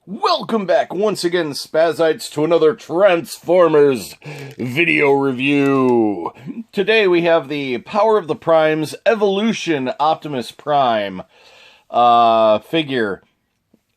Welcome back once again, Spazites, to another Transformers video review. Today we have the Power of the Primes Evolution Optimus Prime figure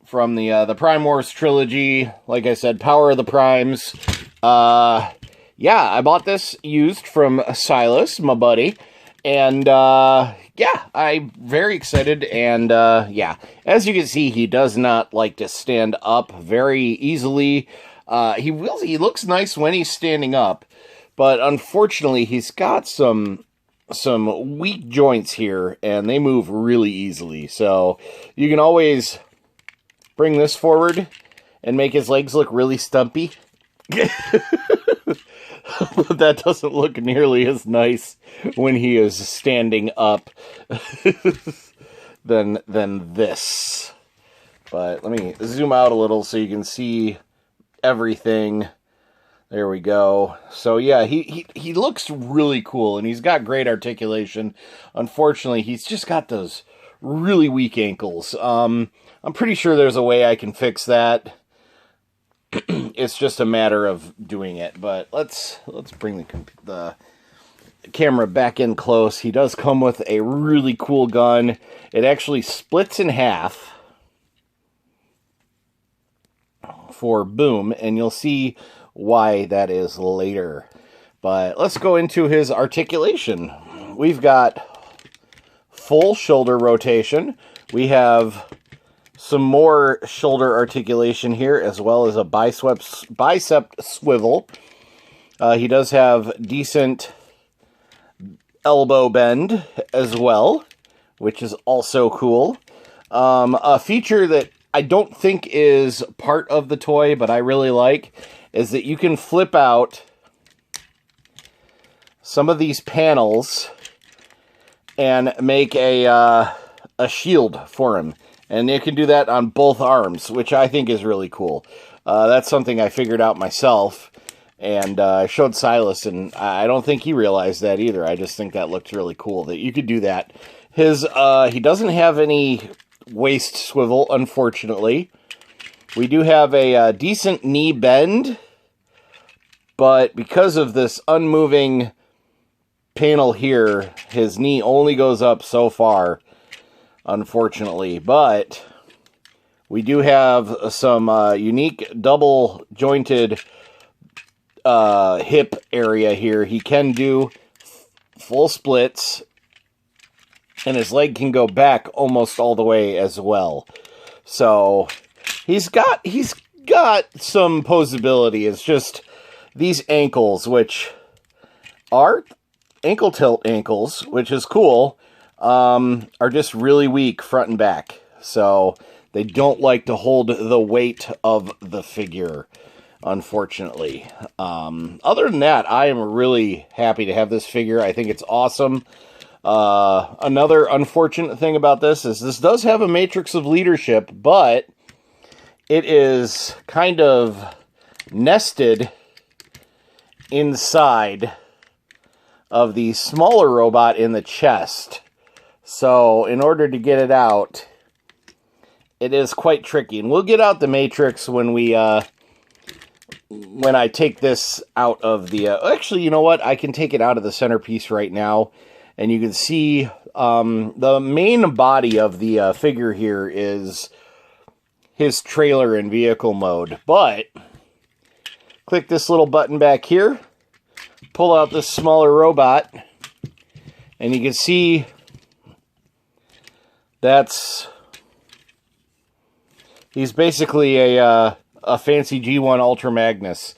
from the Prime Wars trilogy. Like I said, Power of the Primes. Yeah, I bought this used from Silas, my buddy. And, yeah, I'm very excited, and, yeah, as you can see, he does not like to stand up very easily. He looks nice when he's standing up, but unfortunately, he's got some weak joints here, and they move really easily, so you can always bring this forward and make his legs look really stumpy. But that doesn't look nearly as nice when he is standing up than this. But let me zoom out a little so you can see everything. There we go. So yeah, he looks really cool, and he's got great articulation. Unfortunately, he's just got those really weak ankles. I'm pretty sure there's a way I can fix that. It's just a matter of doing it, but let's bring the camera back in close. He does come with a really cool gun. It actually splits in half for boom, and you'll see why that is later. But let's go into his articulation. We've got full shoulder rotation. We have some more shoulder articulation here, as well as a bicep swivel. He does have decent elbow bend as well, which is also cool. A feature that I don't think is part of the toy, but I really like, is that you can flip out some of these panels and make a shield for him. And you can do that on both arms, which I think is really cool. That's something I figured out myself, and I showed Silas, and I don't think he realized that either. I just think that looked really cool, that you could do that. He doesn't have any waist swivel, unfortunately. We do have a decent knee bend, but because of this unmoving panel here, his knee only goes up so far, unfortunately. But we do have some unique double jointed hip area here. He can do full splits, and his leg can go back almost all the way as well. So he's got some posability. It's just these ankles, which are ankle tilt ankles, which is cool, are just really weak front and back. So they don't like to hold the weight of the figure, unfortunately. Other than that, I am really happy to have this figure. I think it's awesome. Another unfortunate thing about this is this does have a matrix of leadership, but it is kind of nested inside of the smaller robot in the chest. So in order to get it out, it is quite tricky. And we'll get out the matrix when I take this out of the... actually, you know what? I can take it out of the centerpiece right now. And you can see the main body of the figure here is his trailer in vehicle mode. But click this little button back here. Pull out this smaller robot. And you can see he's basically a fancy G1 Ultra Magnus,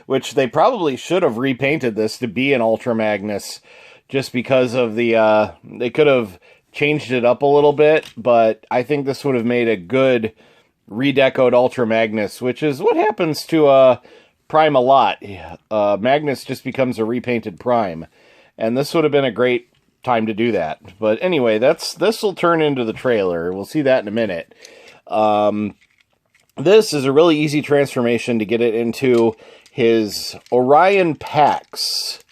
which they probably should have repainted this to be an Ultra Magnus, just because of the they could have changed it up a little bit, but I think this would have made a good redecoed Ultra Magnus, which is what happens to Prime a lot. Magnus just becomes a repainted Prime, and this would have been a great time to do that. But anyway, this will turn into the trailer. We'll see that in a minute. This is a really easy transformation to get it into his Orion Pax.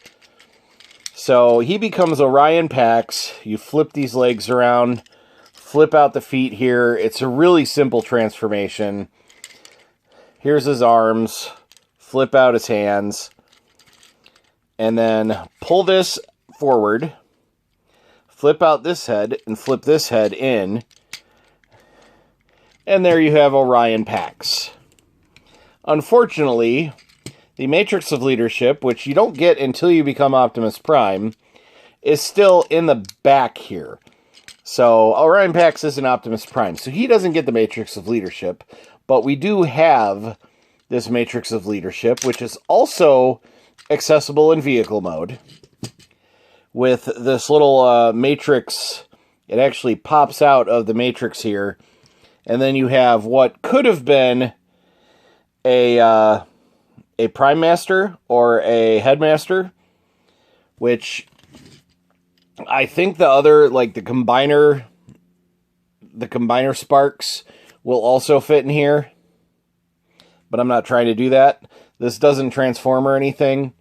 So he becomes Orion Pax. You flip these legs around, flip out the feet here. It's a really simple transformation. Here's his arms, flip out his hands, and then pull this forward, flip out this head, and flip this head in. And there you have Orion Pax. Unfortunately, the Matrix of Leadership, which you don't get until you become Optimus Prime, is still in the back here. So Orion Pax isn't Optimus Prime, so he doesn't get the Matrix of Leadership, but we do have this Matrix of Leadership, which is also accessible in vehicle mode. With this little matrix, it actually pops out of the matrix here, and then you have what could have been a Prime Master or a Headmaster, which I think the other, like the combiner sparks will also fit in here, but I'm not trying to do that. This doesn't transform or anything.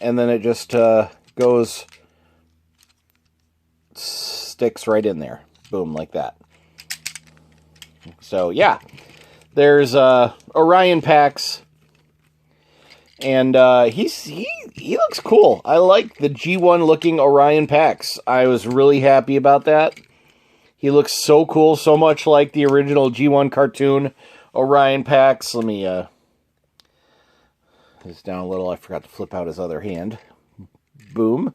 And then it just sticks right in there. Boom, like that. So, yeah. There's Orion Pax. And he looks cool. I like the G1 looking Orion Pax. I was really happy about that. He looks so cool, so much like the original G1 cartoon Orion Pax. Let me this down a little. I forgot to flip out his other hand. Boom.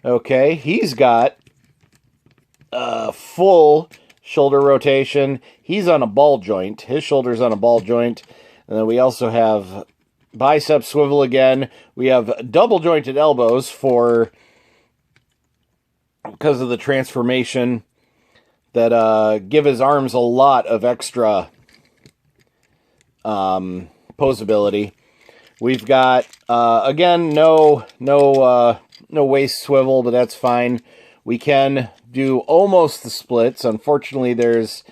Okay, he's got full shoulder rotation. He's on a ball joint. His shoulder's on a ball joint. And then we also have bicep swivel again. We have double jointed elbows because of the transformation that give his arms a lot of extra posability. We've got again no waist swivel, but that's fine. We can do almost the splits. Unfortunately, there's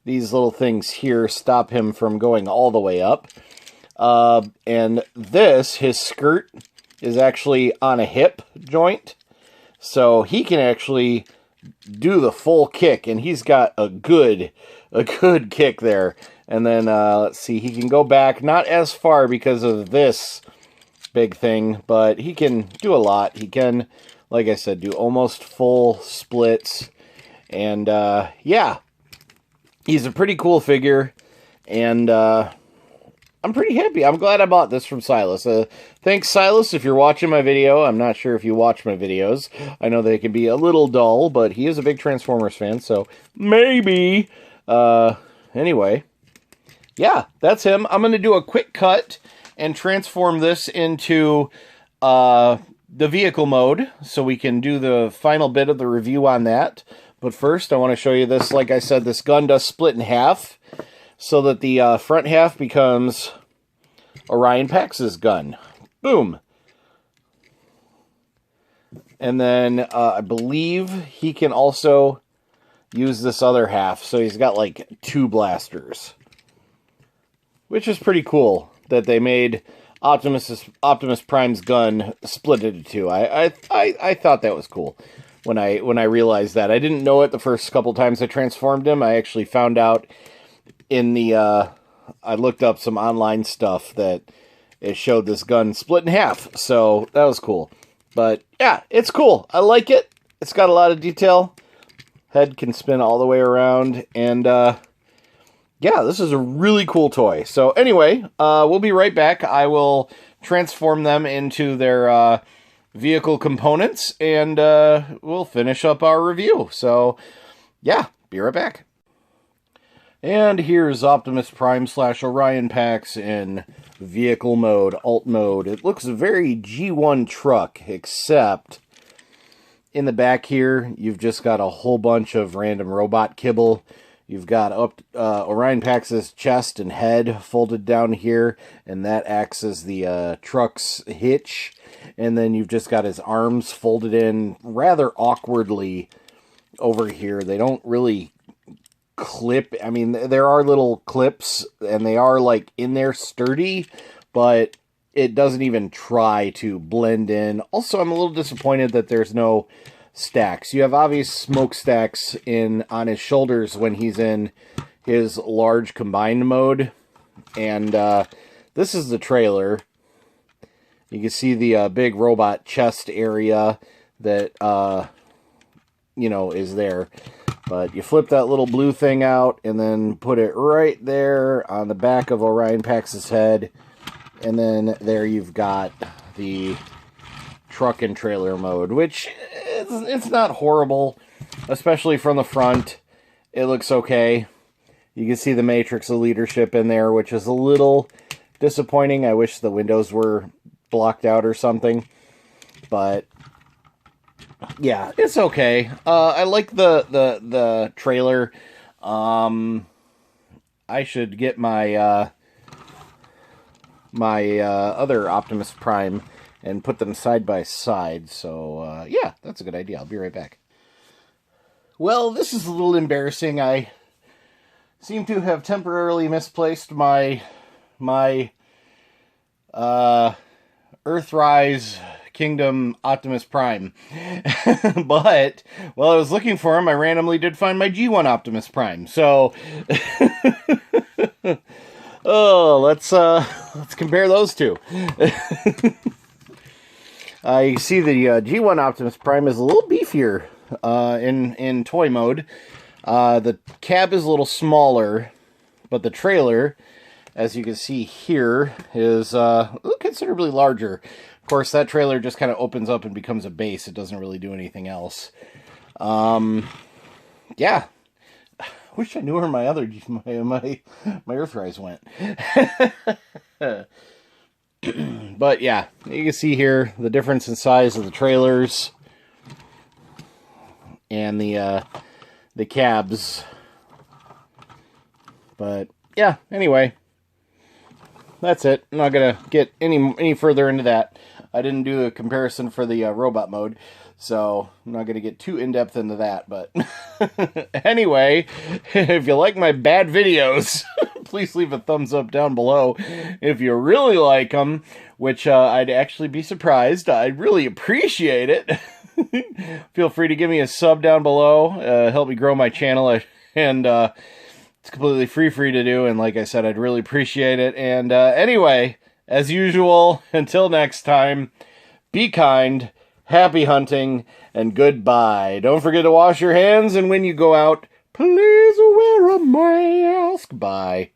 these little things here stop him from going all the way up. And his skirt is actually on a hip joint, so he can actually do the full kick, and he's got a good kick there. And then, let's see, he can go back, not as far because of this big thing, but he can do a lot. He can, like I said, do almost full splits. And, yeah, he's a pretty cool figure. And, I'm pretty happy. I'm glad I bought this from Silas. Thanks, Silas, if you're watching my video. I'm not sure if you watch my videos. I know they can be a little dull, but he is a big Transformers fan, so maybe. Anyway. Yeah, that's him. I'm going to do a quick cut and transform this into the vehicle mode so we can do the final bit of the review on that. But first, I want to show you this. Like I said, this gun does split in half so that the front half becomes Orion Pax's gun. Boom. And then I believe he can also use this other half. So he's got like 2 blasters. Which is pretty cool that they made Optimus Prime's gun split into 2. I thought that was cool when I realized that. I didn't know it the first couple times I transformed him. I actually found out in the I looked up some online stuff that it showed this gun split in half. So that was cool. But yeah, it's cool. I like it. It's got a lot of detail. Head can spin all the way around, and yeah, this is a really cool toy. So anyway, we'll be right back. I will transform them into their vehicle components, and we'll finish up our review. So yeah, be right back. And here's Optimus Prime / Orion Pax in vehicle mode, alt mode. It looks a very G1 truck, except in the back here, you've just got a whole bunch of random robot kibble. You've got Orion Pax's chest and head folded down here, and that acts as the truck's hitch. And then you've just got his arms folded in rather awkwardly over here. They don't really clip. I mean, there are little clips, and they are like in there sturdy, but it doesn't even try to blend in. Also, I'm a little disappointed that there's no stacks. You have obvious smokestacks on his shoulders when he's in his large combined mode. And this is the trailer. You can see the big robot chest area that, you know, is there. But you flip that little blue thing out and then put it right there on the back of Orion Pax's head. And then there you've got the truck and trailer mode, which it's not horrible, especially from the front. It looks okay. You can see the matrix of leadership in there, which is a little disappointing. I wish the windows were blocked out or something, but yeah, it's okay. I like the trailer. I should get my my other Optimus Prime and put them side by side. So, yeah, that's a good idea. I'll be right back. Well, this is a little embarrassing. I seem to have temporarily misplaced my Earthrise Kingdom Optimus Prime. But while I was looking for him, I randomly did find my G1 Optimus Prime. So, oh, let's compare those two. You see the G1 Optimus Prime is a little beefier in toy mode. The cab is a little smaller, but the trailer, as you can see here, is considerably larger. Of course, that trailer just kind of opens up and becomes a base. It doesn't really do anything else. Yeah. Wish I knew where my other my Earthrise went. But yeah, you can see here the difference in size of the trailers and the cabs. But yeah, anyway, that's it. I'm not gonna get any further into that. I didn't do a comparison for the robot mode, so I'm not gonna get too in-depth into that. But anyway, if you like my bad videos, please leave a thumbs up down below. If you really like them, which I'd actually be surprised, I'd really appreciate it. Feel free to give me a sub down below. Help me grow my channel, and it's completely free to do. And like I said, I'd really appreciate it. And anyway, as usual, until next time, be kind, happy hunting, and goodbye. Don't forget to wash your hands, and when you go out, please wear a mask. Bye.